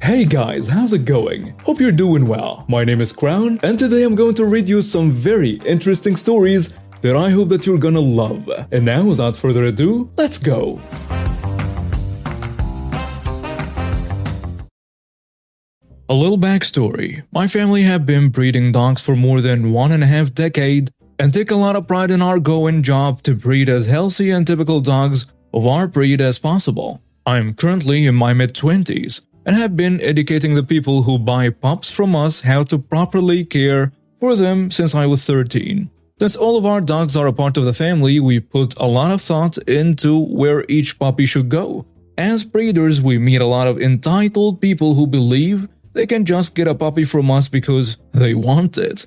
Hey guys, how's it going? Hope you're doing well. My name is Crown, and today I'm going to read you some very interesting stories that I hope that you're gonna love. And now, without further ado, let's go! A little backstory. My family have been breeding dogs for more than 1.5 decades and take a lot of pride in our going job to breed as healthy and typical dogs of our breed as possible. I'm currently in my mid-20s and have been educating the people who buy pups from us how to properly care for them since I was 13. Since all of our dogs are a part of the family, we put a lot of thought into where each puppy should go. As breeders, we meet a lot of entitled people who believe they can just get a puppy from us because they want it.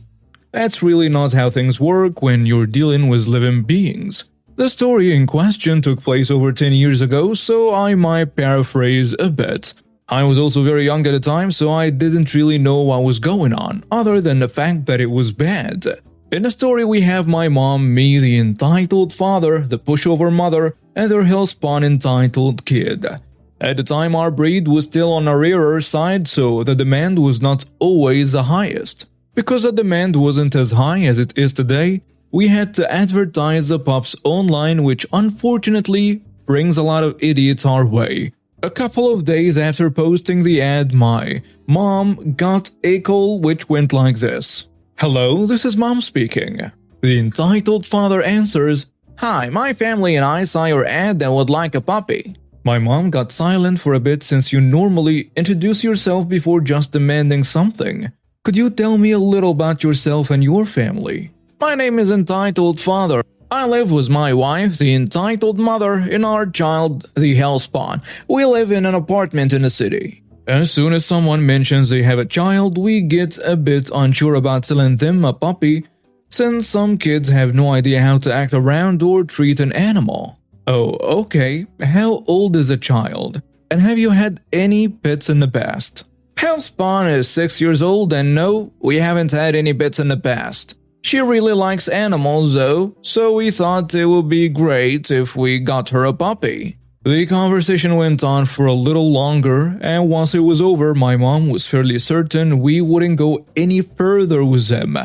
That's really not how things work when you're dealing with living beings. The story in question took place over 10 years ago, so I might paraphrase a bit. I was also very young at the time, so I didn't really know what was going on, other than the fact that it was bad. In the story, we have my mom, me, the entitled father, the pushover mother, and their hellspawn entitled kid. At the time, our breed was still on the rarer side, so the demand was not always the highest. Because the demand wasn't as high as it is today, we had to advertise the pups online, which unfortunately brings a lot of idiots our way. A couple of days after posting the ad, my mom got a call which went like this. "Hello, this is mom speaking." The entitled father answers, "Hi, my family and I saw your ad and would like a puppy." My mom got silent for a bit since you normally introduce yourself before just demanding something. "Could you tell me a little about yourself and your family?" "My name is Entitled Father. I live with my wife, the entitled mother, and our child, the hellspawn. We live in an apartment in the city." As soon as someone mentions they have a child, we get a bit unsure about selling them a puppy, since some kids have no idea how to act around or treat an animal. "Oh, okay. How old is the child? And have you had any pets in the past?" "Hellspawn is 6 years old, and no, we haven't had any pets in the past. She really likes animals though, so we thought it would be great if we got her a puppy." The conversation went on for a little longer, and once it was over, my mom was fairly certain we wouldn't go any further with them.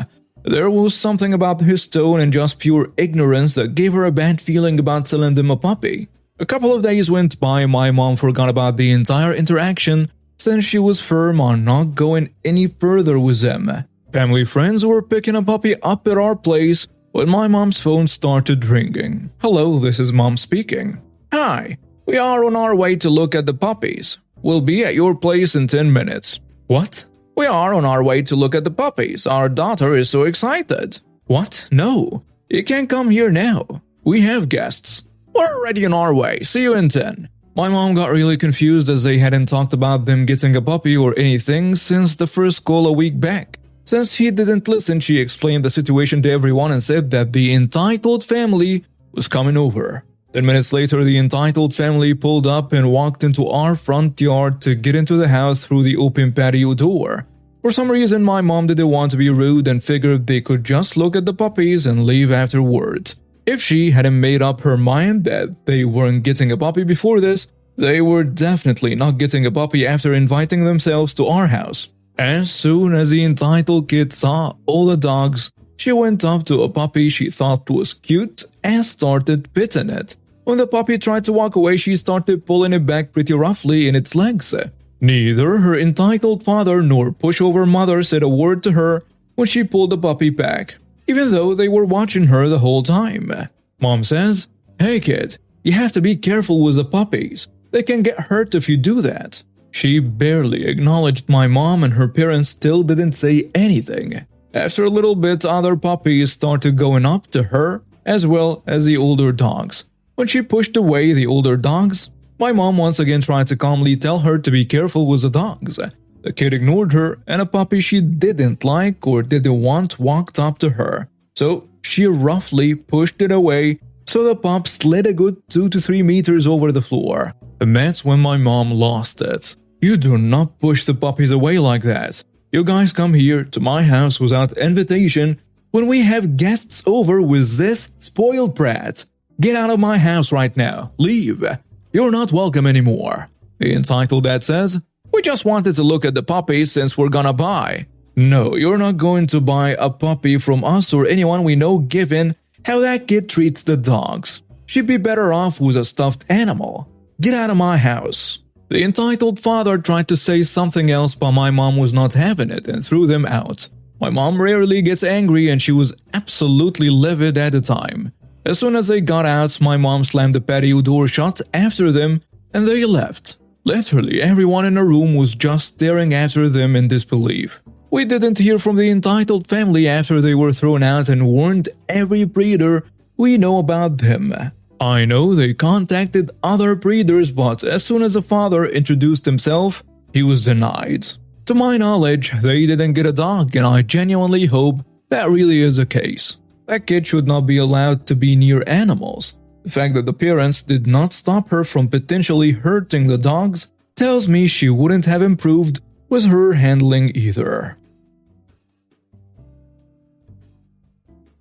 There was something about his tone and just pure ignorance that gave her a bad feeling about selling them a puppy. A couple of days went by, my mom forgot about the entire interaction since she was firm on not going any further with them. Family friends were picking a puppy up at our place when my mom's phone started ringing. "Hello, this is mom speaking." "Hi, we are on our way to look at the puppies. We'll be at your place in 10 minutes. "What?" "We are on our way to look at the puppies. Our daughter is so excited." "What? No. You can't come here now. We have guests." "We're already on our way. See you in 10. My mom got really confused as they hadn't talked about them getting a puppy or anything since the first call a week back. Since he didn't listen, she explained the situation to everyone and said that the entitled family was coming over. 10 minutes later, the entitled family pulled up and walked into our front yard to get into the house through the open patio door. For some reason, my mom didn't want to be rude and figured they could just look at the puppies and leave afterward. If she hadn't made up her mind that they weren't getting a puppy before this, they were definitely not getting a puppy after inviting themselves to our house. As soon as the entitled kid saw all the dogs, she went up to a puppy she thought was cute and started petting it. When the puppy tried to walk away, she started pulling it back pretty roughly in its legs. Neither her entitled father nor pushover mother said a word to her when she pulled the puppy back, even though they were watching her the whole time. Mom says, "Hey kid, you have to be careful with the puppies. They can get hurt if you do that." She barely acknowledged my mom, and her parents still didn't say anything. After a little bit, other puppies started going up to her, as well as the older dogs. When she pushed away the older dogs, my mom once again tried to calmly tell her to be careful with the dogs. The kid ignored her, and a puppy she didn't like or didn't want walked up to her. So she roughly pushed it away, so the pup slid a good 2 to 3 meters over the floor. And that's when my mom lost it. "You do not push the puppies away like that. You guys come here to my house without invitation when we have guests over with this spoiled brat. Get out of my house right now. Leave. You're not welcome anymore." The entitled dad says, We just wanted to look at the puppy since we're gonna buy. No, you're not going to buy a puppy from us or anyone we know given how that kid treats the dogs. She'd be better off with a stuffed animal. Get out of my house. The entitled father tried to say something else, but my mom was not having it and threw them out. My mom rarely gets angry and she was absolutely livid at the time. As soon as they got out, my mom slammed the patio door shut after them and they left. Literally, everyone in the room was just staring after them in disbelief. We didn't hear from the entitled family after they were thrown out and warned every breeder we know about them. I know they contacted other breeders, but as soon as the father introduced himself, he was denied. To my knowledge, they didn't get a dog, and I genuinely hope that really is the case. That kid should not be allowed to be near animals. The fact that the parents did not stop her from potentially hurting the dogs tells me she wouldn't have improved with her handling either.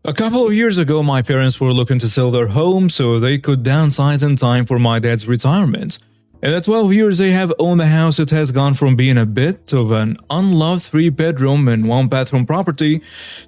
A couple of years ago, my parents were looking to sell their home so they could downsize in time for my dad's retirement. In the 12 years they have owned the house, it has gone from being a bit of an unloved 3-bedroom and 1-bathroom property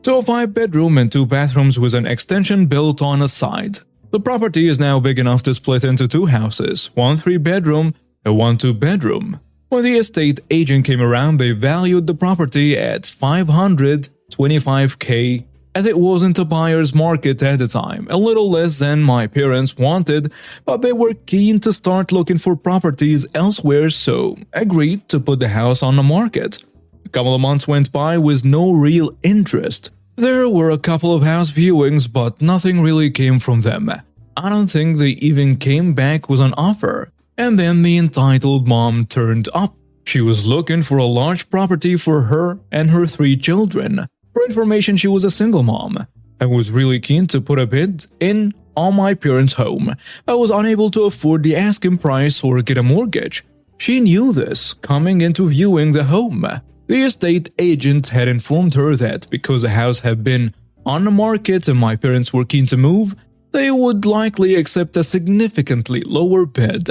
to a 5-bedroom and 2 bathrooms with an extension built on a side. The property is now big enough to split into 2 houses, 1 3-bedroom and 1 2-bedroom. When the estate agent came around, they valued the property at $525,000 as it wasn't a buyer's market at the time, a little less than my parents wanted, but they were keen to start looking for properties elsewhere, so agreed to put the house on the market. A couple of months went by with no real interest. There were a couple of house viewings, but nothing really came from them. I don't think they even came back with an offer. And then the entitled mom turned up. She was looking for a large property for her and her 3 children. For information, she was a single mom and was really keen to put a bid in on my parents' home, but was unable to afford the asking price or get a mortgage. She knew this coming into viewing the home. The estate agent had informed her that because the house had been on the market and my parents were keen to move, they would likely accept a significantly lower bid.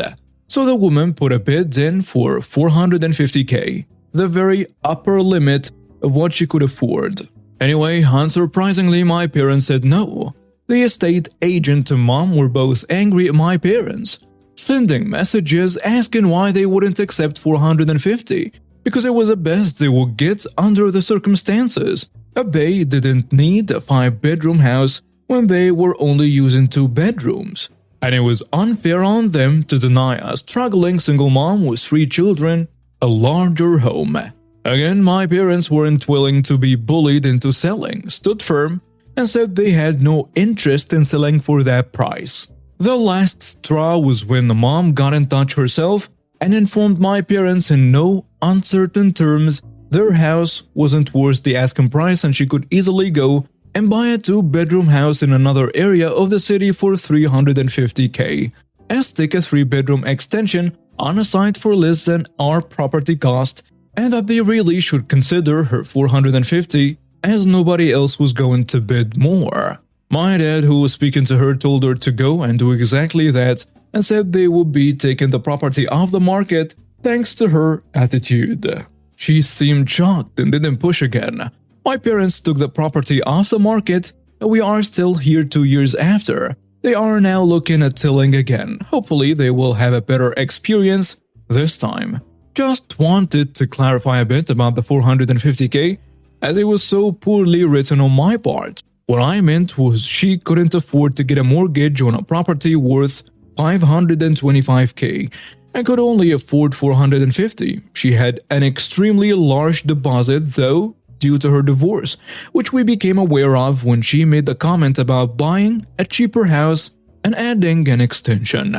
So the woman put a bid in for $450,000, the very upper limit of what she could afford. Anyway, unsurprisingly, my parents said no. The estate agent and mom were both angry at my parents, sending messages asking why they wouldn't accept $450,000, because it was the best they would get under the circumstances. They didn't need a 5-bedroom house when they were only using 2 bedrooms. And it was unfair on them to deny a struggling single mom with 3 children a larger home. Again, my parents weren't willing to be bullied into selling, stood firm, and said they had no interest in selling for that price. The last straw was when the mom got in touch herself and informed my parents in no uncertain terms their house wasn't worth the asking price and she could easily go and buy a 2-bedroom house in another area of the city for $350,000, and stick a 3-bedroom extension on a site for less than our property cost, and that they really should consider her $450,000 as nobody else was going to bid more. My dad, who was speaking to her, told her to go and do exactly that and said they would be taking the property off the market thanks to her attitude. She seemed shocked and didn't push again. My parents took the property off the market and we are still here 2 years after. They are now looking at selling again. Hopefully they will have a better experience this time. Just wanted to clarify a bit about the $450,000 as it was so poorly written on my part. What I meant was she couldn't afford to get a mortgage on a property worth $525,000 and could only afford $450,000. She had an extremely large deposit though due to her divorce, which we became aware of when she made the comment about buying a cheaper house and adding an extension.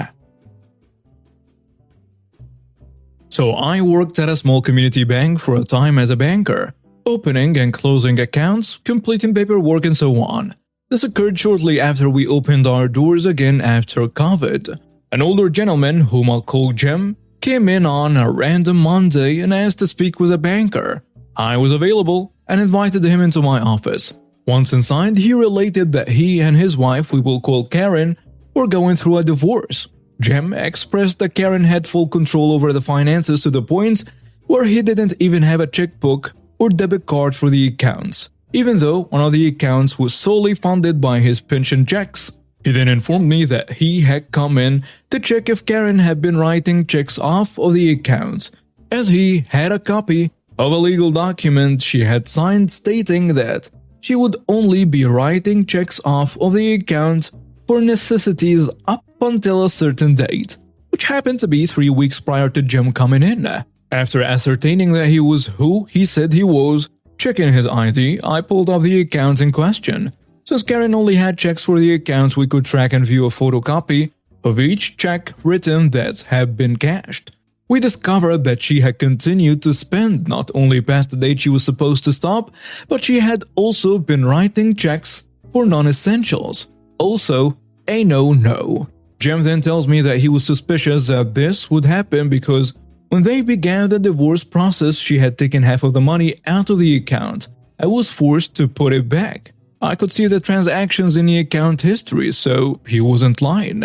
So I worked at a small community bank for a time as a banker, opening and closing accounts, completing paperwork and so on. This occurred shortly after we opened our doors again after COVID. An older gentleman, whom I'll call Jim, came in on a random Monday and asked to speak with a banker. I was available and invited him into my office. Once inside, he related that he and his wife, we will call Karen, were going through a divorce. Jim expressed that Karen had full control over the finances to the point where he didn't even have a checkbook or debit card for the accounts, even though one of the accounts was solely funded by his pension checks. He then informed me that he had come in to check if Karen had been writing checks off of the accounts, as he had a copy of a legal document she had signed stating that she would only be writing checks off of the account for necessities up until a certain date, which happened to be 3 weeks prior to Jim coming in. After ascertaining that he was who he said he was, checking his ID, I pulled up the account in question. Since Karen only had checks for the accounts, we could track and view a photocopy of each check written that had been cashed. We discovered that she had continued to spend not only past the date she was supposed to stop, but she had also been writing checks for non-essentials. Also, a no-no. Jim then tells me that he was suspicious that this would happen because when they began the divorce process, she had taken half of the money out of the account and was forced to put it back. I could see the transactions in the account history, so he wasn't lying.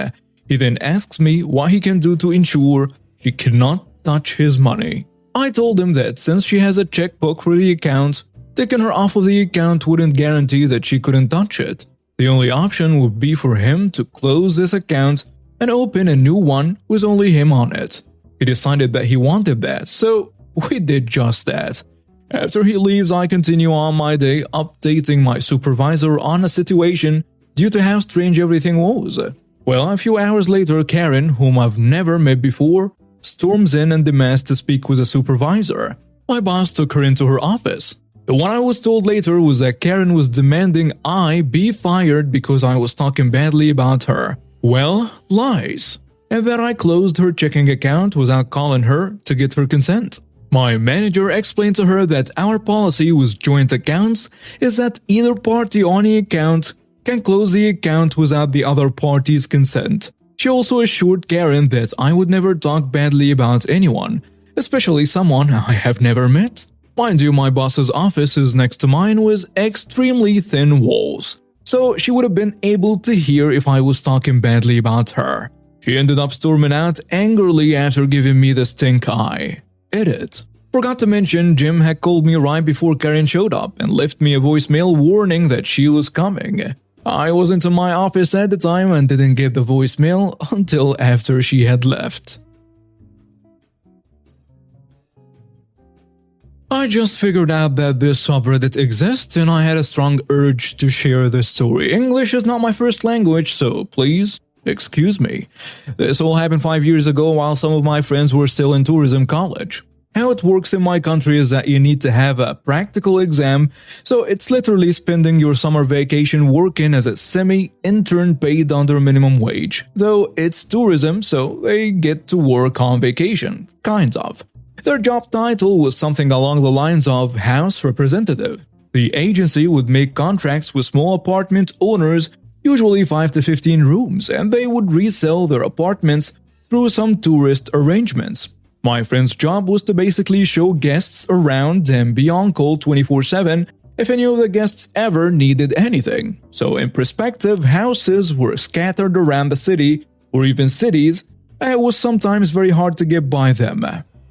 He then asks me what he can do to ensure she cannot touch his money. I told him that since she has a checkbook for the account, taking her off of the account wouldn't guarantee that she couldn't touch it. The only option would be for him to close this account and open a new one with only him on it. He decided that he wanted that, so we did just that. After he leaves, I continue on my day updating my supervisor on a situation due to how strange everything was. Well, a few hours later, Karen, whom I've never met before, storms in and demands to speak with a supervisor. My boss took her into her office. What I was told later was that Karen was demanding I be fired because I was talking badly about her. Well, lies. And that I closed her checking account without calling her to get her consent. My manager explained to her that our policy with joint accounts is that either party on the account can close the account without the other party's consent. She also assured Karen that I would never talk badly about anyone, especially someone I have never met. Mind you, my boss's office is next to mine with extremely thin walls, so she would have been able to hear if I was talking badly about her. She ended up storming out angrily after giving me the stink eye. Edit. Forgot to mention, Jim had called me right before Karen showed up and left me a voicemail warning that she was coming. I wasn't in my office at the time and didn't get the voicemail until after she had left. I just figured out that this subreddit exists and I had a strong urge to share this story. English is not my first language, so please excuse me. This all happened 5 years ago while some of my friends were still in tourism college. How it works in my country is that you need to have a practical exam, so it's literally spending your summer vacation working as a semi-intern paid under minimum wage. Though it's tourism, so they get to work on vacation, kind of. Their job title was something along the lines of house representative. The agency would make contracts with small apartment owners, usually 5 to 15 rooms, and they would resell their apartments through some tourist arrangements. My friend's job was to basically show guests around and be on call 24/7 if any of the guests ever needed anything. So in perspective, houses were scattered around the city or even cities, and it was sometimes very hard to get by them.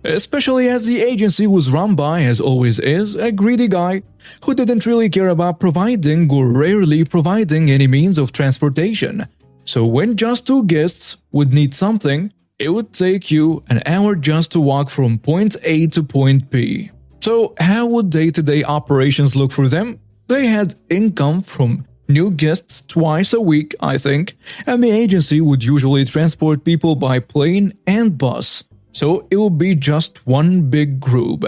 Especially as the agency was run by, as always is, a greedy guy who didn't really care about providing or rarely providing any means of transportation. So when just 2 guests would need something, it would take you an hour just to walk from point A to point B. So how would day-to-day operations look for them? They had income from new guests twice a week, I think, and the agency would usually transport people by plane and bus. So it would be just one big group.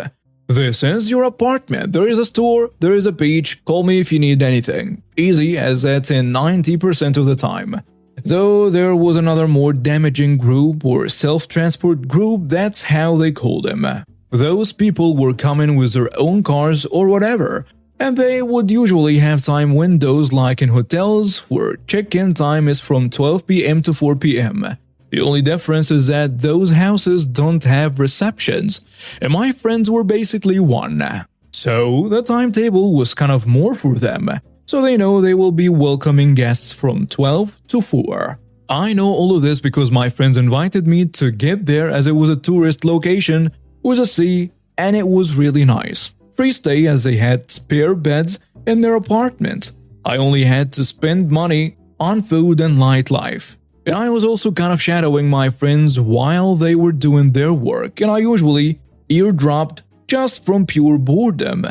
This is your apartment, there is a store, there is a beach, call me if you need anything. Easy, as that's in 90% of the time. Though there was another more damaging group or self-transport group, that's how they called them. Those people were coming with their own cars or whatever, and they would usually have time windows like in hotels where check-in time is from 12 p.m. to 4 p.m. The only difference is that those houses don't have receptions, and my friends were basically one. So the timetable was kind of more for them. So they know they will be welcoming guests from 12 to 4. I know all of this because my friends invited me to get there as it was a tourist location with a sea and it was really nice. Free stay as they had spare beds in their apartment. I only had to spend money on food and nightlife. And I was also kind of shadowing my friends while they were doing their work, and I usually eardropped just from pure boredom.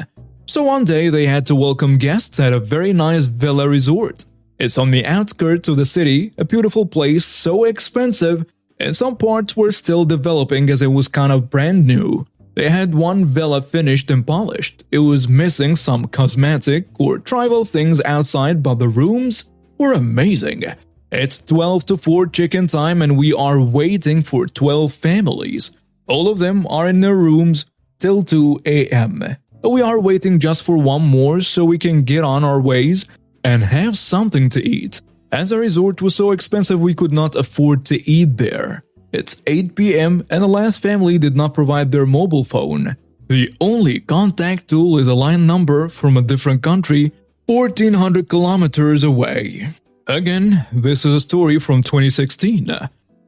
So one day they had to welcome guests at a very nice villa resort. It's on the outskirts of the city, a beautiful place, so expensive, and some parts were still developing as it was kind of brand new. They had one villa finished and polished. It was missing some cosmetic or tribal things outside, but the rooms were amazing. It's 12 to 4 chicken time and we are waiting for 12 families. All of them are in their rooms till 2 a.m. We are waiting just for one more so we can get on our ways and have something to eat. As the resort was so expensive we could not afford to eat there. It's 8 p.m. and the last family did not provide their mobile phone. The only contact tool is a line number from a different country, 1400 kilometers away. Again, this is a story from 2016.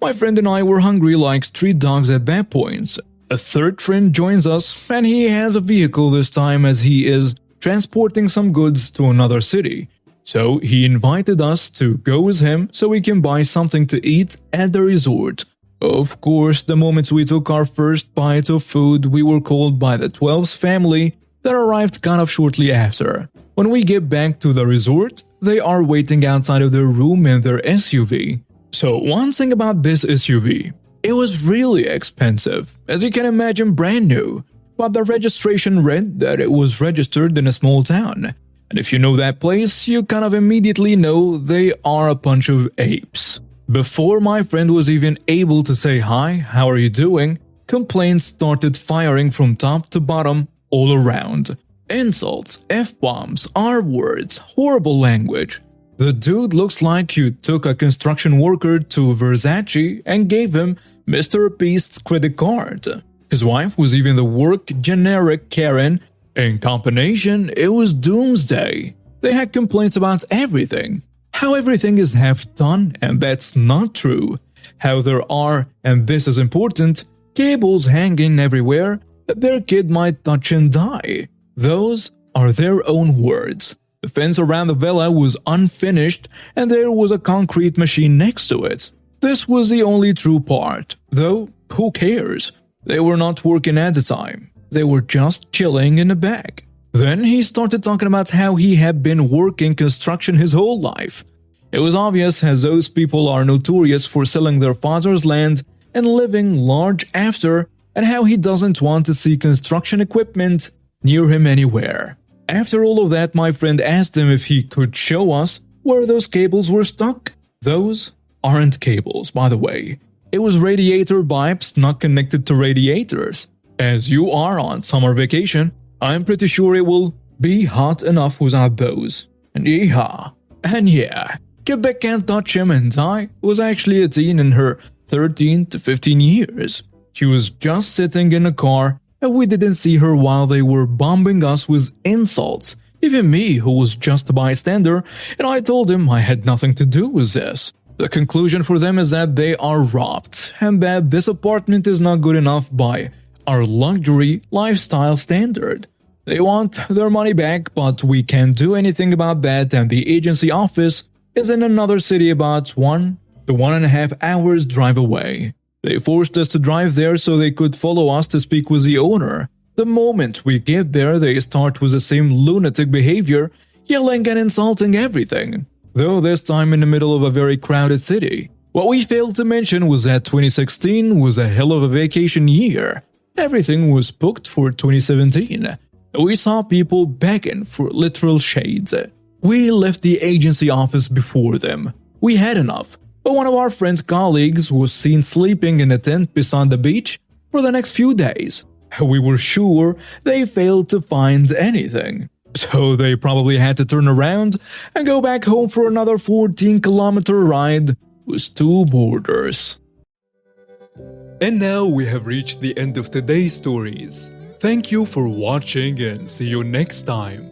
My friend and I were hungry like street dogs at that point. A third friend joins us and he has a vehicle this time as he is transporting some goods to another city. So he invited us to go with him so we can buy something to eat at the resort. Of course, the moment we took our first bite of food, we were called by the 12th family that arrived kind of shortly after. When we get back to the resort, they are waiting outside of their room in their SUV. So one thing about this SUV, it was really expensive, as you can imagine brand new, but the registration read that it was registered in a small town. And if you know that place, you kind of immediately know they are a bunch of apes. Before my friend was even able to say hi, how are you doing, complaints started firing from top to bottom all around. Insults, F-bombs, R-words, horrible language. The dude looks like you took a construction worker to Versace and gave him Mr. Beast's credit card. His wife was even the work generic Karen. In combination, it was doomsday. They had complaints about everything. How everything is half done, and that's not true. How there are, and this is important, cables hanging everywhere that their kid might touch and die. Those are their own words. The fence around the villa was unfinished and there was a concrete machine next to it. This was the only true part, though who cares? They were not working at the time. They were just chilling in the back. Then he started talking about how he had been working construction his whole life. It was obvious as those people are notorious for selling their father's land and living large after, and how he doesn't want to see construction equipment near him anywhere. After all of that, my friend asked him if he could show us where those cables were stuck. Those aren't cables, by the way. It was radiator pipes not connected to radiators. As you are on summer vacation, I'm pretty sure it will be hot enough without those. And yeehaw. And yeah, Quebec can't touch him, and I was actually a teen in her 13 to 15 years. She was just sitting in a car and we didn't see her while they were bombing us with insults. Even me, who was just a bystander, and I told him I had nothing to do with this. The conclusion for them is that they are robbed, and that this apartment is not good enough by our luxury lifestyle standard. They want their money back, but we can't do anything about that, and the agency office is in another city about 1 to 1.5 hours drive away. They forced us to drive there so they could follow us to speak with the owner. The moment we get there, they start with the same lunatic behavior, yelling and insulting everything, though this time in the middle of a very crowded city. What we failed to mention was that 2016 was a hell of a vacation year. Everything was booked for 2017. We saw people begging for literal shades. We left the agency office before them. We had enough. But one of our friend's colleagues was seen sleeping in a tent beside the beach for the next few days. We were sure they failed to find anything. So they probably had to turn around and go back home for another 14-kilometer ride with 2 borders. And now we have reached the end of today's stories. Thank you for watching and see you next time.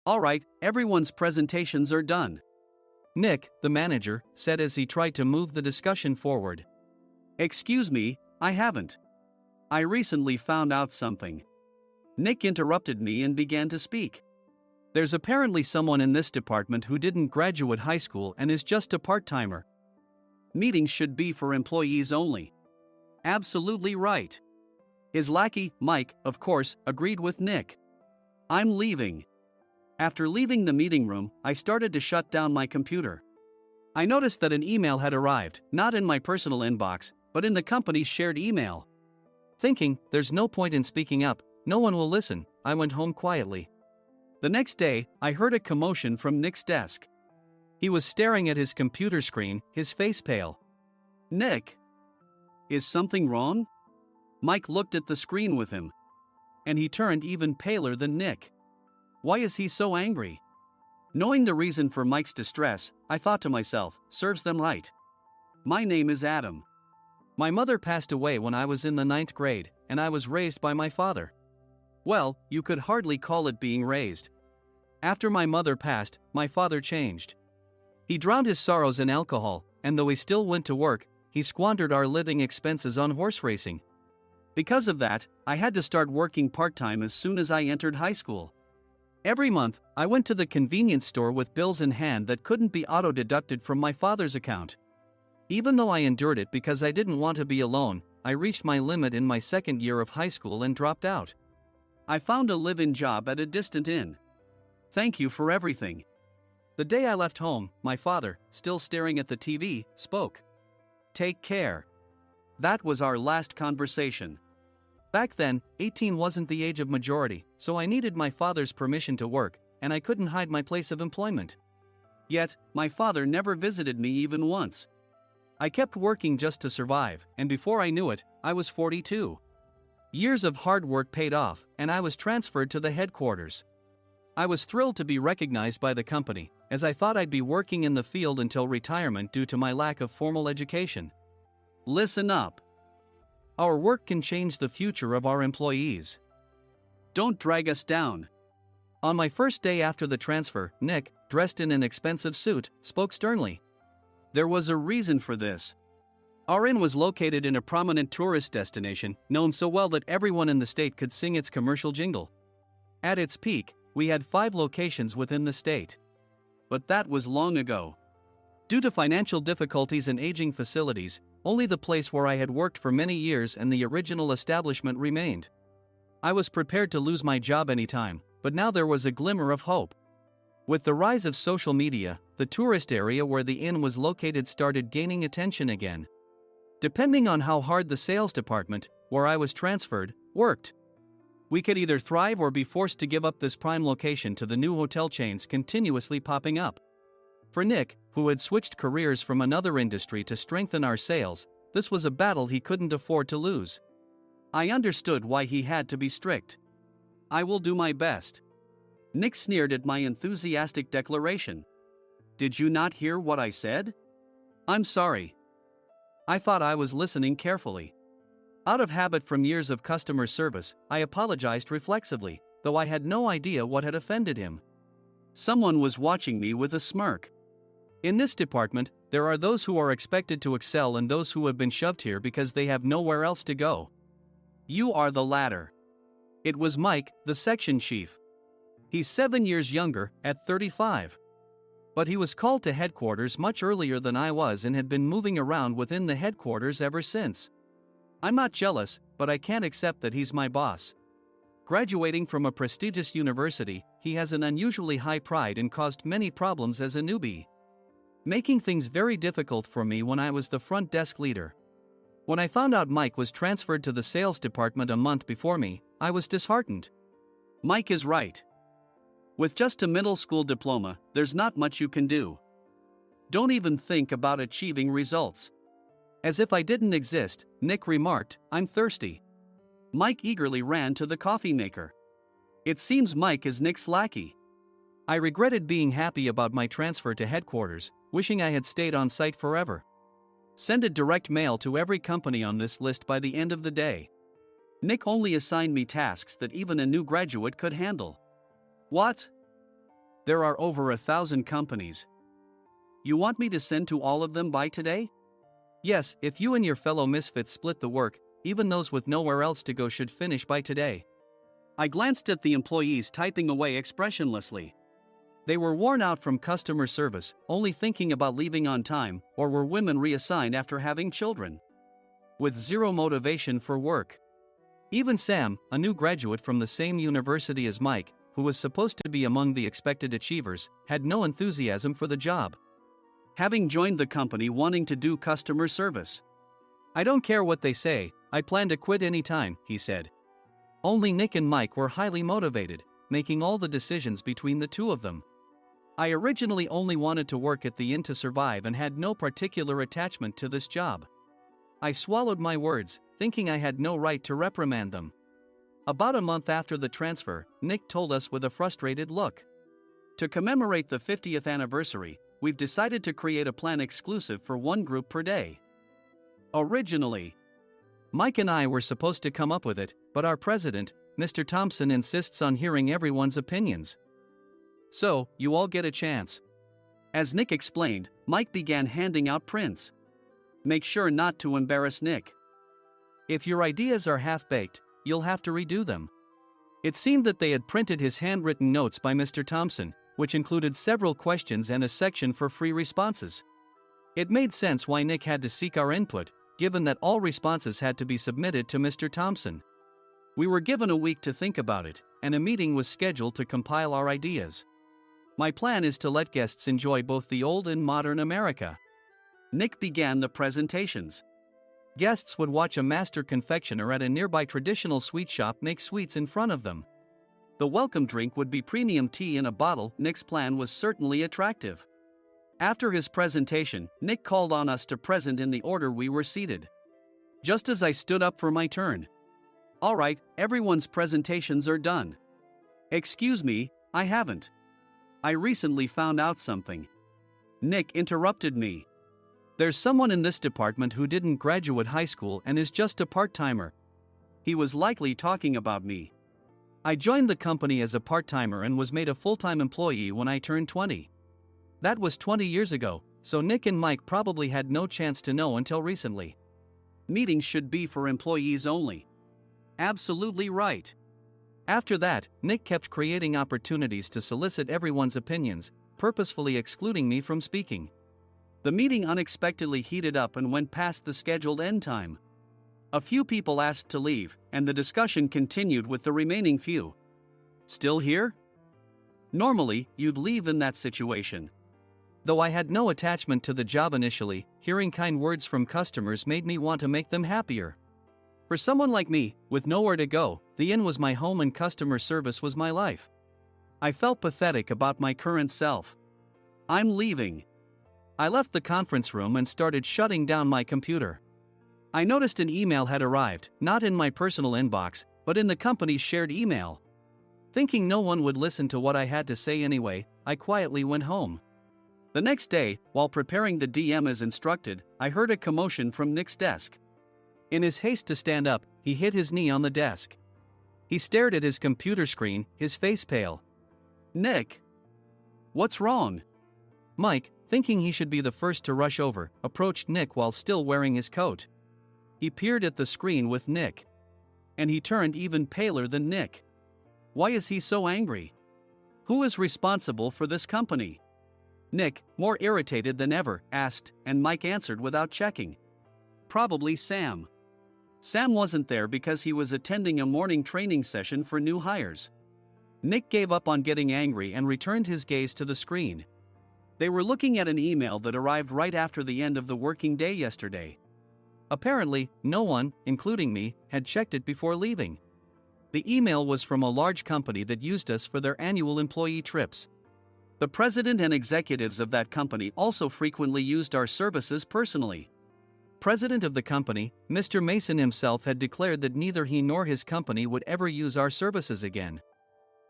Alright, everyone's presentations are done. Nick, the manager, said as he tried to move the discussion forward. "Excuse me, I haven't. I recently found out something." Nick interrupted me and began to speak. "There's apparently someone in this department who didn't graduate high school and is just a part-timer." "Meetings should be for employees only." "Absolutely right." His lackey, Mike, of course, agreed with Nick. "I'm leaving." After leaving the meeting room, I started to shut down my computer. I noticed that an email had arrived, not in my personal inbox, but in the company's shared email. Thinking, there's no point in speaking up, no one will listen, I went home quietly. The next day, I heard a commotion from Nick's desk. He was staring at his computer screen, his face pale. "Nick, is something wrong?" Mike looked at the screen with him. And he turned even paler than Nick. Why is he so angry? Knowing the reason for Mike's distress, I thought to myself, serves them right. "My name is Adam. My mother passed away when I was in the 9th grade, and I was raised by my father." Well, you could hardly call it being raised. After my mother passed, my father changed. He drowned his sorrows in alcohol, and though he still went to work, he squandered our living expenses on horse racing. Because of that, I had to start working part-time as soon as I entered high school. Every month, I went to the convenience store with bills in hand that couldn't be auto-deducted from my father's account. Even though I endured it because I didn't want to be alone, I reached my limit in my second year of high school and dropped out. I found a live-in job at a distant inn. Thank you for everything." The day I left home, my father, still staring at the TV, spoke. "Take care." That was our last conversation. Back then, 18 wasn't the age of majority, so I needed my father's permission to work, and I couldn't hide my place of employment. Yet, my father never visited me even once. I kept working just to survive, and before I knew it, I was 42. Years of hard work paid off, and I was transferred to the headquarters. I was thrilled to be recognized by the company, as I thought I'd be working in the field until retirement due to my lack of formal education. Listen up. Our work can change the future of our employees. Don't drag us down. On my first day after the transfer, Nick, dressed in an expensive suit, spoke sternly. There was a reason for this. Our inn was located in a prominent tourist destination, known so well that everyone in the state could sing its commercial jingle. At its peak, we had 5 locations within the state. But that was long ago. Due to financial difficulties and aging facilities, only the place where I had worked for many years and the original establishment remained. I was prepared to lose my job anytime, but now there was a glimmer of hope. With the rise of social media, the tourist area where the inn was located started gaining attention again. Depending on how hard the sales department, where I was transferred, worked, we could either thrive or be forced to give up this prime location to the new hotel chains continuously popping up. For Nick, who had switched careers from another industry to strengthen our sales, this was a battle he couldn't afford to lose. I understood why he had to be strict. I will do my best. Nick sneered at my enthusiastic declaration. Did you not hear what I said? I'm sorry. I thought I was listening carefully. Out of habit from years of customer service, I apologized reflexively, though I had no idea what had offended him. Someone was watching me with a smirk. In this department, there are those who are expected to excel and those who have been shoved here because they have nowhere else to go. You are the latter. It was Mike, the section chief. He's 7 years younger, at 35. But he was called to headquarters much earlier than I was and had been moving around within the headquarters ever since. I'm not jealous, but I can't accept that he's my boss. Graduating from a prestigious university, he has an unusually high pride and caused many problems as a newbie, making things very difficult for me when I was the front desk leader. When I found out Mike was transferred to the sales department a month before me, I was disheartened. Mike is right. With just a middle school diploma, there's not much you can do. Don't even think about achieving results. As if I didn't exist, Nick remarked, I'm thirsty. Mike eagerly ran to the coffee maker. It seems Mike is Nick's lackey. I regretted being happy about my transfer to headquarters, wishing I had stayed on site forever. Send a direct mail to every company on this list by the end of the day. Nick only assigned me tasks that even a new graduate could handle. What? There are over 1,000 companies. You want me to send to all of them by today? Yes, if you and your fellow misfits split the work, even those with nowhere else to go should finish by today. I glanced at the employees typing away expressionlessly. They were worn out from customer service, only thinking about leaving on time, or were women reassigned after having children. With zero motivation for work. Even Sam, a new graduate from the same university as Mike, who was supposed to be among the expected achievers, had no enthusiasm for the job. Having joined the company wanting to do customer service. I don't care what they say, I plan to quit anytime, he said. Only Nick and Mike were highly motivated, making all the decisions between the two of them. I originally only wanted to work at the inn to survive and had no particular attachment to this job. I swallowed my words, thinking I had no right to reprimand them. About a month after the transfer, Nick told us with a frustrated look. To commemorate the 50th anniversary, we've decided to create a plan exclusive for one group per day. Originally, Mike and I were supposed to come up with it, but our president, Mr. Thompson, insists on hearing everyone's opinions. So, you all get a chance. As Nick explained, Mike began handing out prints. Make sure not to embarrass Nick. If your ideas are half-baked, you'll have to redo them. It seemed that they had printed his handwritten notes by Mr. Thompson, which included several questions and a section for free responses. It made sense why Nick had to seek our input, given that all responses had to be submitted to Mr. Thompson. We were given a week to think about it, and a meeting was scheduled to compile our ideas. My plan is to let guests enjoy both the old and modern America. Nick began the presentations. Guests would watch a master confectioner at a nearby traditional sweet shop make sweets in front of them. The welcome drink would be premium tea in a bottle. Nick's plan was certainly attractive. After his presentation, Nick called on us to present in the order we were seated. Just as I stood up for my turn. All right, everyone's presentations are done. Excuse me, I haven't. I recently found out something. Nick interrupted me. There's someone in this department who didn't graduate high school and is just a part-timer. He was likely talking about me. I joined the company as a part-timer and was made a full-time employee when I turned 20. That was 20 years ago, so Nick and Mike probably had no chance to know until recently. Meetings should be for employees only. Absolutely right. After that, Nick kept creating opportunities to solicit everyone's opinions, purposefully excluding me from speaking. The meeting unexpectedly heated up and went past the scheduled end time. A few people asked to leave, and the discussion continued with the remaining few. Still here? Normally, you'd leave in that situation. Though I had no attachment to the job initially, hearing kind words from customers made me want to make them happier. For someone like me, with nowhere to go, the inn was my home and customer service was my life. I felt pathetic about my current self. I'm leaving. I left the conference room and started shutting down my computer. I noticed an email had arrived, not in my personal inbox, but in the company's shared email. Thinking no one would listen to what I had to say anyway, I quietly went home. The next day, while preparing the DM as instructed, I heard a commotion from Nick's desk. In his haste to stand up, he hit his knee on the desk. He stared at his computer screen, his face pale. Nick! What's wrong? Mike, thinking he should be the first to rush over, approached Nick while still wearing his coat. He peered at the screen with Nick. And he turned even paler than Nick. Why is he so angry? Who is responsible for this company? Nick, more irritated than ever, asked, and Mike answered without checking. Probably Sam. Sam wasn't there because he was attending a morning training session for new hires. Nick gave up on getting angry and returned his gaze to the screen. They were looking at an email that arrived right after the end of the working day yesterday. Apparently, no one, including me, had checked it before leaving. The email was from a large company that used us for their annual employee trips. The president and executives of that company also frequently used our services personally. President of the company, Mr. Mason himself had declared that neither he nor his company would ever use our services again.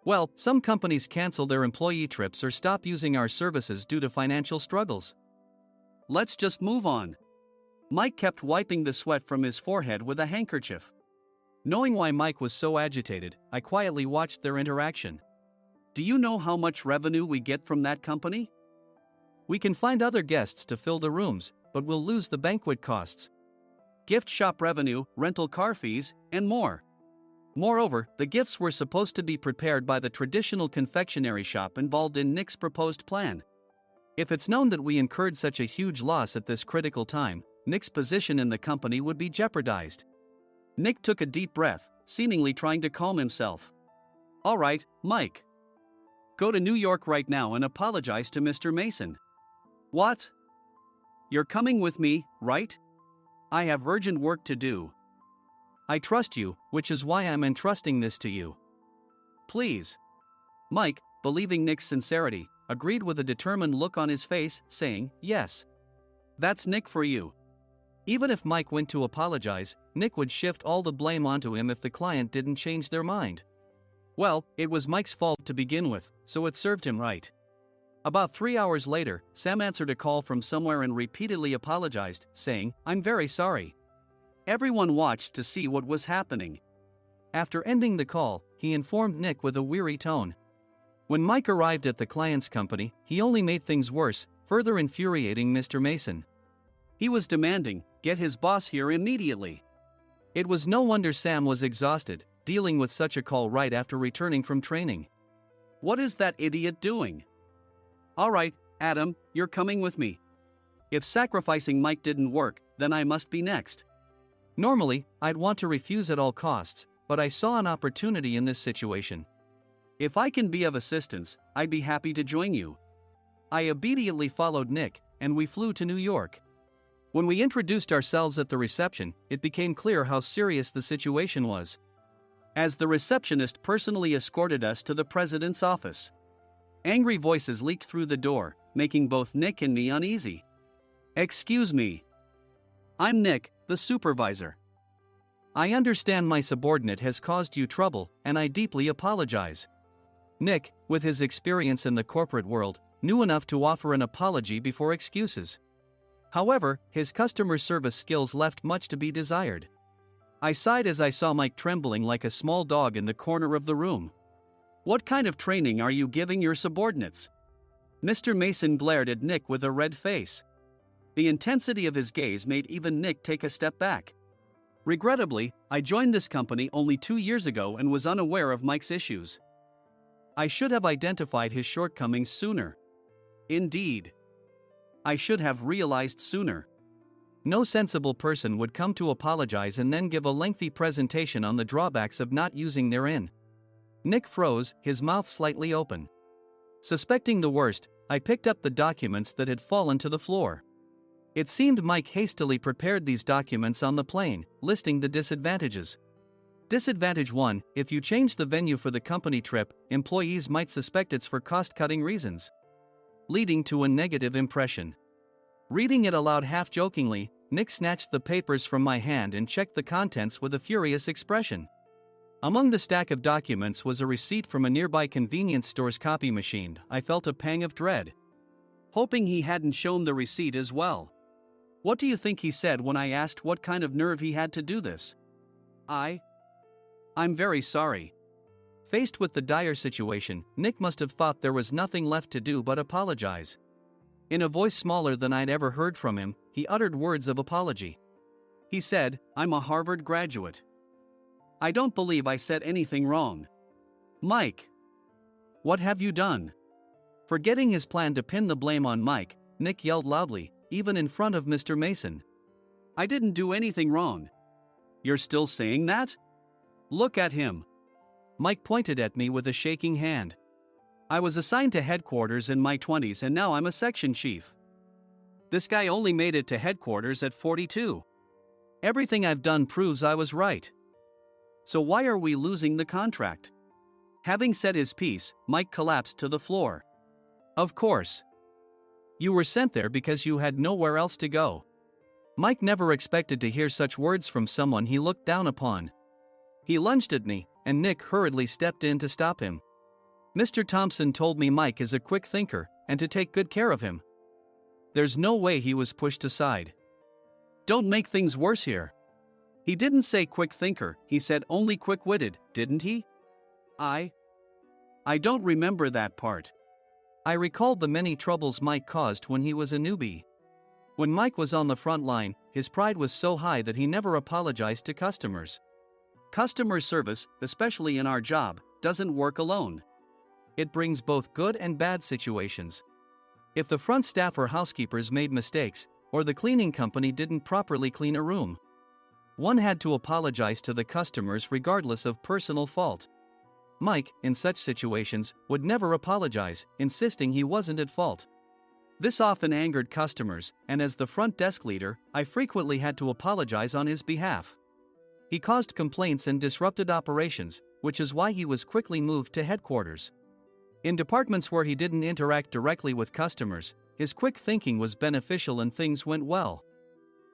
Well, some companies cancel their employee trips or stop using our services due to financial struggles. Let's just move on. Mike kept wiping the sweat from his forehead with a handkerchief. Knowing why Mike was so agitated, I quietly watched their interaction. Do you know how much revenue we get from that company? We can find other guests to fill the rooms, but we'll lose the banquet costs, gift shop revenue, rental car fees, and more. Moreover, the gifts were supposed to be prepared by the traditional confectionery shop involved in Nick's proposed plan. If it's known that we incurred such a huge loss at this critical time, Nick's position in the company would be jeopardized. Nick took a deep breath, seemingly trying to calm himself. All right, Mike. Go to New York right now and apologize to Mr. Mason. What? You're coming with me, right? I have urgent work to do. I trust you, which is why I'm entrusting this to you. Please. Mike, believing Nick's sincerity, agreed with a determined look on his face, saying, yes. That's Nick for you. Even if Mike went to apologize, Nick would shift all the blame onto him if the client didn't change their mind. Well, it was Mike's fault to begin with, so it served him right. About 3 hours later, Sam answered a call from somewhere and repeatedly apologized, saying, I'm very sorry. Everyone watched to see what was happening. After ending the call, he informed Nick with a weary tone. When Mike arrived at the client's company, he only made things worse, further infuriating Mr. Mason. He was demanding, get his boss here immediately. It was no wonder Sam was exhausted, dealing with such a call right after returning from training. What is that idiot doing? All right, Adam, you're coming with me. If sacrificing Mike didn't work, then I must be next. Normally, I'd want to refuse at all costs, but I saw an opportunity in this situation. If I can be of assistance, I'd be happy to join you. I obediently followed Nick, and we flew to New York. When we introduced ourselves at the reception, it became clear how serious the situation was, as the receptionist personally escorted us to the president's office. Angry voices leaked through the door, making both Nick and me uneasy. Excuse me. I'm Nick, the supervisor. I understand my subordinate has caused you trouble, and I deeply apologize. Nick, with his experience in the corporate world, knew enough to offer an apology before excuses. However, his customer service skills left much to be desired. I sighed as I saw Mike trembling like a small dog in the corner of the room. What kind of training are you giving your subordinates? Mr. Mason glared at Nick with a red face. The intensity of his gaze made even Nick take a step back. Regrettably, I joined this company only 2 years ago and was unaware of Mike's issues. I should have identified his shortcomings sooner. Indeed. I should have realized sooner. No sensible person would come to apologize and then give a lengthy presentation on the drawbacks of not using their in. Nick froze, his mouth slightly open. Suspecting the worst, I picked up the documents that had fallen to the floor. It seemed Mike hastily prepared these documents on the plane, listing the disadvantages. Disadvantage 1: if you change the venue for the company trip, employees might suspect it's for cost-cutting reasons, leading to a negative impression. Reading it aloud half-jokingly, Nick snatched the papers from my hand and checked the contents with a furious expression. Among the stack of documents was a receipt from a nearby convenience store's copy machine. I felt a pang of dread, hoping he hadn't shown the receipt as well. What do you think he said when I asked what kind of nerve he had to do this? I'm very sorry. Faced with the dire situation, Nick must have thought there was nothing left to do but apologize. In a voice smaller than I'd ever heard from him, he uttered words of apology. He said, I'm a Harvard graduate. I don't believe I said anything wrong. Mike! What have you done? Forgetting his plan to pin the blame on Mike, Nick yelled loudly, even in front of Mr. Mason. I didn't do anything wrong. You're still saying that? Look at him. Mike pointed at me with a shaking hand. I was assigned to headquarters in my 20s and now I'm a section chief. This guy only made it to headquarters at 42. Everything I've done proves I was right. So why are we losing the contract? Having said his piece, Mike collapsed to the floor. Of course. You were sent there because you had nowhere else to go. Mike never expected to hear such words from someone he looked down upon. He lunged at me, and Nick hurriedly stepped in to stop him. Mr. Thompson told me Mike is a quick thinker, and to take good care of him. There's no way he was pushed aside. Don't make things worse here. He didn't say quick thinker, he said only quick-witted, didn't he? I don't remember that part. I recalled the many troubles Mike caused when he was a newbie. When Mike was on the front line, his pride was so high that he never apologized to customers. Customer service, especially in our job, doesn't work alone. It brings both good and bad situations. If the front staff or housekeepers made mistakes, or the cleaning company didn't properly clean a room, one had to apologize to the customers regardless of personal fault. Mike, in such situations, would never apologize, insisting he wasn't at fault. This often angered customers, and as the front desk leader, I frequently had to apologize on his behalf. He caused complaints and disrupted operations, which is why he was quickly moved to headquarters. In departments where he didn't interact directly with customers, his quick thinking was beneficial and things went well.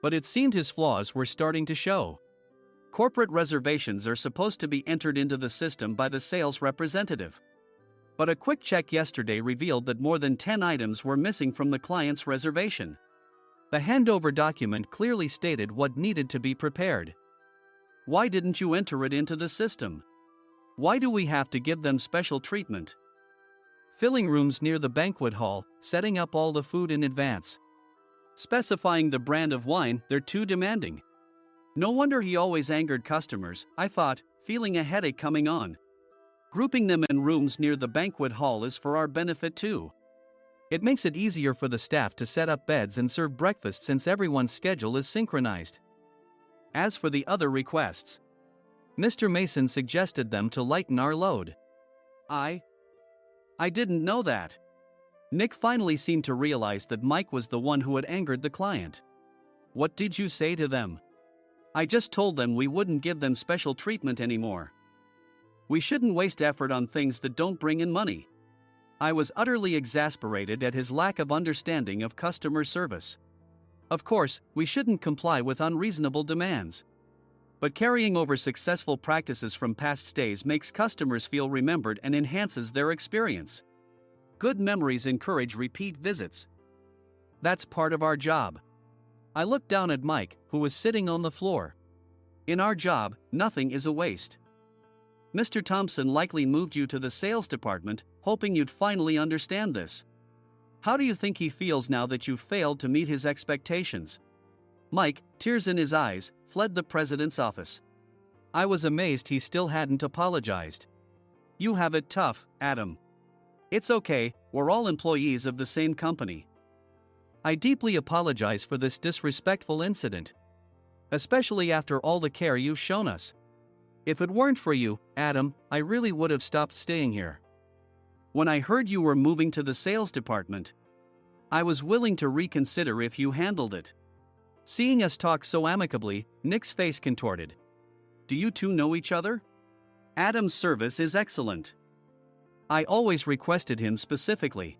But it seemed his flaws were starting to show. Corporate reservations are supposed to be entered into the system by the sales representative. But a quick check yesterday revealed that more than 10 items were missing from the client's reservation. The handover document clearly stated what needed to be prepared. Why didn't you enter it into the system? Why do we have to give them special treatment? Filling rooms near the banquet hall, setting up all the food in advance. Specifying the brand of wine, they're too demanding. No wonder he always angered customers, I thought, feeling a headache coming on. Grouping them in rooms near the banquet hall is for our benefit too. It makes it easier for the staff to set up beds and serve breakfast since everyone's schedule is synchronized. As for the other requests, Mr. Mason suggested them to lighten our load. I didn't know that. Nick finally seemed to realize that Mike was the one who had angered the client. What did you say to them? I just told them we wouldn't give them special treatment anymore. We shouldn't waste effort on things that don't bring in money. I was utterly exasperated at his lack of understanding of customer service. Of course, we shouldn't comply with unreasonable demands. But carrying over successful practices from past stays makes customers feel remembered and enhances their experience. Good memories encourage repeat visits. That's part of our job. I looked down at Mike, who was sitting on the floor. In our job, nothing is a waste. Mr. Thompson likely moved you to the sales department, hoping you'd finally understand this. How do you think he feels now that you failed to meet his expectations? Mike, tears in his eyes, fled the president's office. I was amazed he still hadn't apologized. You have it tough, Adam. It's okay, we're all employees of the same company. I deeply apologize for this disrespectful incident. Especially after all the care you've shown us. If it weren't for you, Adam, I really would have stopped staying here. When I heard you were moving to the sales department, I was willing to reconsider if you handled it. Seeing us talk so amicably, Nick's face contorted. Do you two know each other? Adam's service is excellent. I always requested him specifically.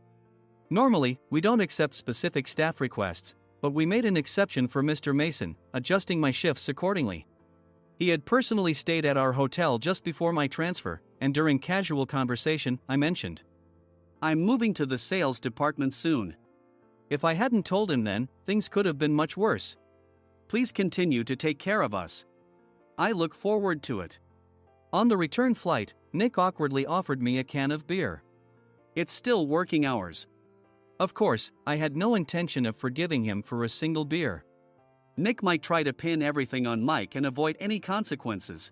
Normally, we don't accept specific staff requests, but we made an exception for Mr. Mason, adjusting my shifts accordingly. He had personally stayed at our hotel just before my transfer, and during casual conversation, I mentioned, I'm moving to the sales department soon. If I hadn't told him then, things could have been much worse. Please continue to take care of us. I look forward to it. On the return flight, Nick awkwardly offered me a can of beer. It's still working hours. Of course, I had no intention of forgiving him for a single beer. Nick might try to pin everything on Mike and avoid any consequences.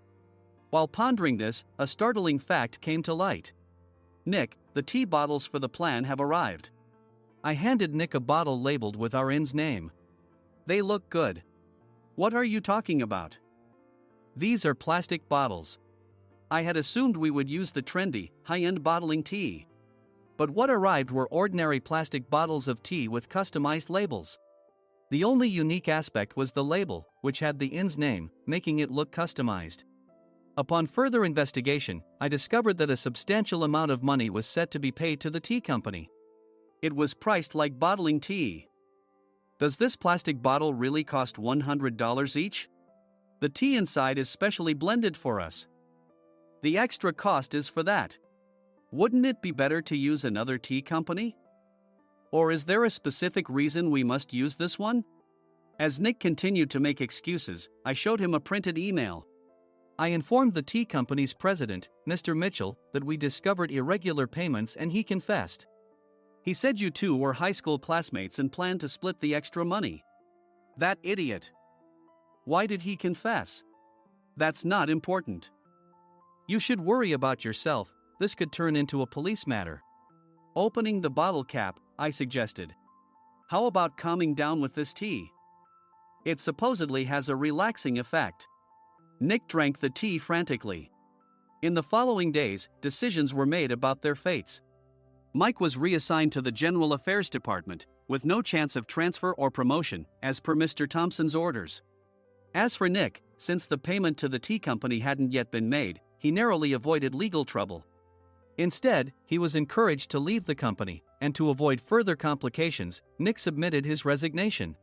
While pondering this, a startling fact came to light. Nick, the tea bottles for the plan have arrived. I handed Nick a bottle labeled with our inn's name. They look good. What are you talking about? These are plastic bottles. I had assumed we would use the trendy, high-end bottling tea. But what arrived were ordinary plastic bottles of tea with customized labels. The only unique aspect was the label, which had the inn's name, making it look customized. Upon further investigation, I discovered that a substantial amount of money was set to be paid to the tea company. It was priced like bottling tea. Does this plastic bottle really cost $100 each? The tea inside is specially blended for us. The extra cost is for that. Wouldn't it be better to use another tea company? Or is there a specific reason we must use this one? As Nick continued to make excuses, I showed him a printed email. I informed the tea company's president, Mr. Mitchell, that we discovered irregular payments and he confessed. He said you two were high school classmates and planned to split the extra money. That idiot. Why did he confess? That's not important. You should worry about yourself, this could turn into a police matter. Opening the bottle cap, I suggested. How about calming down with this tea? It supposedly has a relaxing effect. Nick drank the tea frantically. In the following days, decisions were made about their fates. Mike was reassigned to the General Affairs Department, with no chance of transfer or promotion, as per Mr. Thompson's orders. As for Nick, since the payment to the tea company hadn't yet been made, he narrowly avoided legal trouble. Instead, he was encouraged to leave the company, and to avoid further complications, Nick submitted his resignation.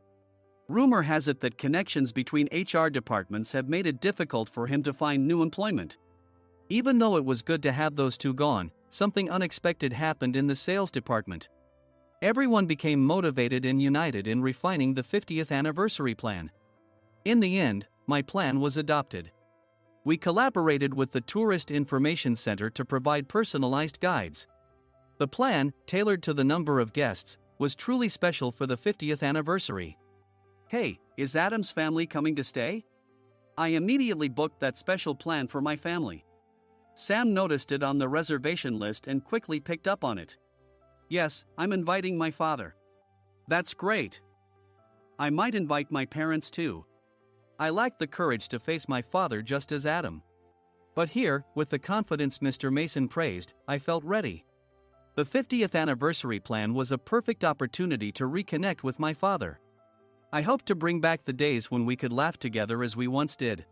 Rumor has it that connections between HR departments have made it difficult for him to find new employment. Even though it was good to have those two gone, something unexpected happened in the sales department. Everyone became motivated and united in refining the 50th anniversary plan. In the end, my plan was adopted. We collaborated with the Tourist Information Center to provide personalized guides. The plan, tailored to the number of guests, was truly special for the 50th anniversary. Hey, is Adam's family coming to stay? I immediately booked that special plan for my family. Sam noticed it on the reservation list and quickly picked up on it. Yes, I'm inviting my father. That's great. I might invite my parents too. I lacked the courage to face my father just as Adam. But here, with the confidence Mr. Mason praised, I felt ready. The 50th anniversary plan was a perfect opportunity to reconnect with my father. I hoped to bring back the days when we could laugh together as we once did.